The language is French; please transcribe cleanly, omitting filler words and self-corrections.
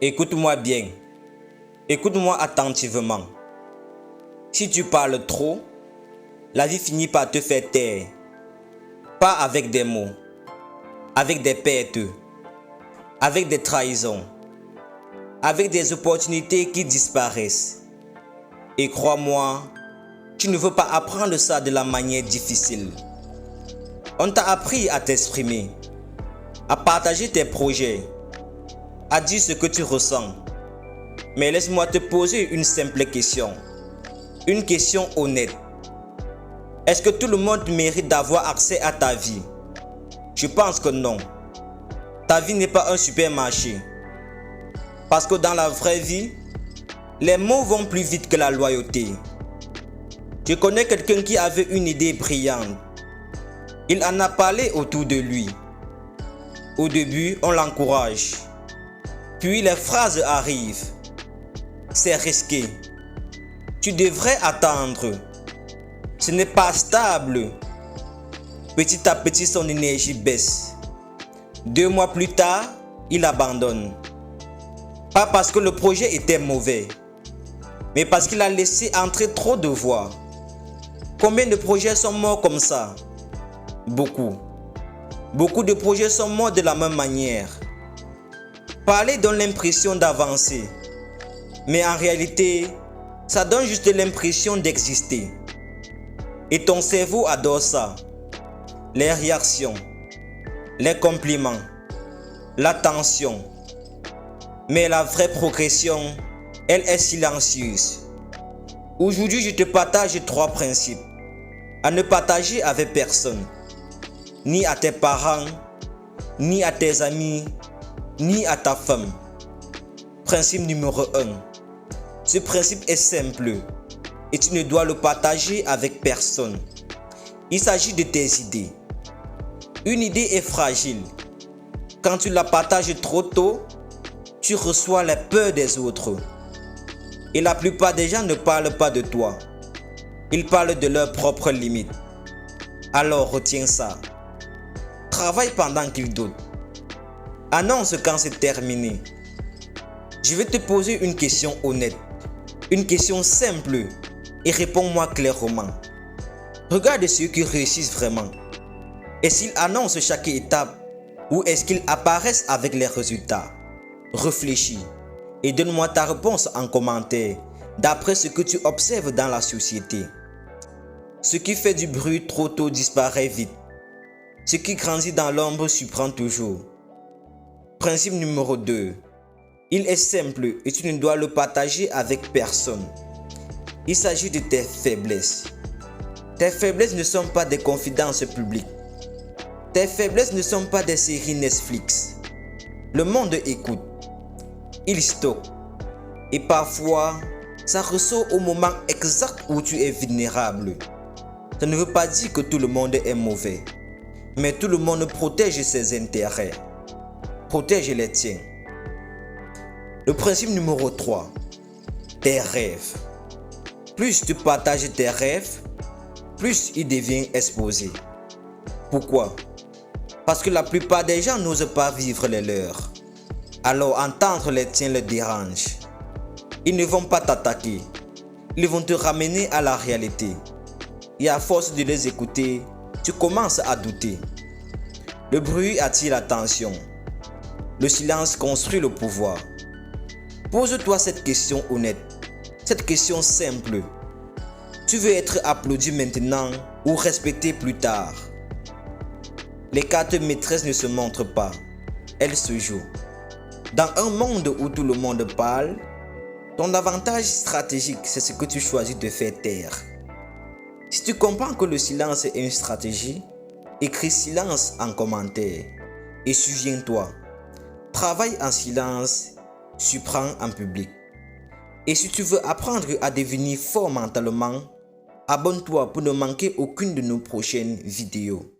Écoute-moi bien. Écoute-moi attentivement. Si tu parles trop, la vie finit par te faire taire. Pas avec des mots, avec des pertes, avec des trahisons, avec des opportunités qui disparaissent. Et crois-moi, tu ne veux pas apprendre ça de la manière difficile. On t'a appris à t'exprimer, à partager tes projets, à dire ce que tu ressens. Mais laisse-moi te poser une simple question. Une question honnête. Est-ce que tout le monde mérite d'avoir accès à ta vie? Je pense que non. Ta vie n'est pas un supermarché. Parce que dans la vraie vie, les mots vont plus vite que la loyauté. Je connais quelqu'un qui avait une idée brillante. Il en a parlé autour de lui. Au début, on l'encourage. Puis les phrases arrivent. C'est risqué. Tu devrais attendre. Ce n'est pas stable. Petit à petit, son énergie baisse. 2 mois plus tard, il abandonne. Pas parce que le projet était mauvais, mais parce qu'il a laissé entrer trop de voix. Combien de projets sont morts comme ça? Beaucoup. Beaucoup de projets sont morts de la même manière. Parler donne l'impression d'avancer, mais en réalité, ça donne juste l'impression d'exister. Et ton cerveau adore ça. Les réactions, les compliments, l'attention. Mais la vraie progression, elle est silencieuse. Aujourd'hui, je te partage 3 principes à ne partager avec personne. Ni à tes parents, ni à tes amis, ni à ta femme. Principe numéro 1. Ce principe est simple et tu ne dois le partager avec personne. Il s'agit de tes idées. Une idée est fragile. Quand tu la partages trop tôt, tu reçois les peurs des autres. Et la plupart des gens ne parlent pas de toi. Ils parlent de leurs propres limites. Alors retiens ça. Travaille pendant qu'ils doutent. Annonce quand c'est terminé. Je vais te poser une question honnête. Une question simple. Et réponds-moi clairement. Regarde ceux qui réussissent vraiment. Est-ce qu'ils annoncent chaque étape ou est-ce qu'ils apparaissent avec les résultats? Réfléchis et donne-moi ta réponse en commentaire d'après ce que tu observes dans la société. Ce qui fait du bruit trop tôt disparaît vite. Ce qui grandit dans l'ombre surprend toujours. Principe numéro 2. Il est simple et tu ne dois le partager avec personne. Il s'agit de tes faiblesses. Tes faiblesses ne sont pas des confidences publiques. Tes faiblesses ne sont pas des séries Netflix. Le monde écoute. Il stocke. Et parfois, ça ressort au moment exact où tu es vulnérable. Ça ne veut pas dire que tout le monde est mauvais. Mais tout le monde protège ses intérêts. Protège les tiens. Le principe numéro 3. Tes rêves. Plus tu partages tes rêves, plus ils deviennent exposés. Pourquoi? Parce que la plupart des gens n'osent pas vivre les leurs. Alors entendre les tiens les dérange. Ils ne vont pas t'attaquer. Ils vont te ramener à la réalité. Et à force de les écouter, tu commences à douter. Le bruit attire l'attention. Le silence construit le pouvoir. Pose-toi cette question honnête. Cette question simple. Tu veux être applaudi maintenant ou respecté plus tard? Les cartes maîtresses ne se montrent pas. Elles se jouent. Dans un monde où tout le monde parle, ton avantage stratégique, c'est ce que tu choisis de faire taire. Si tu comprends que le silence est une stratégie, écris silence en commentaire. Et souviens-toi, travaille en silence, surprends en public. Et si tu veux apprendre à devenir fort mentalement, abonne-toi pour ne manquer aucune de nos prochaines vidéos.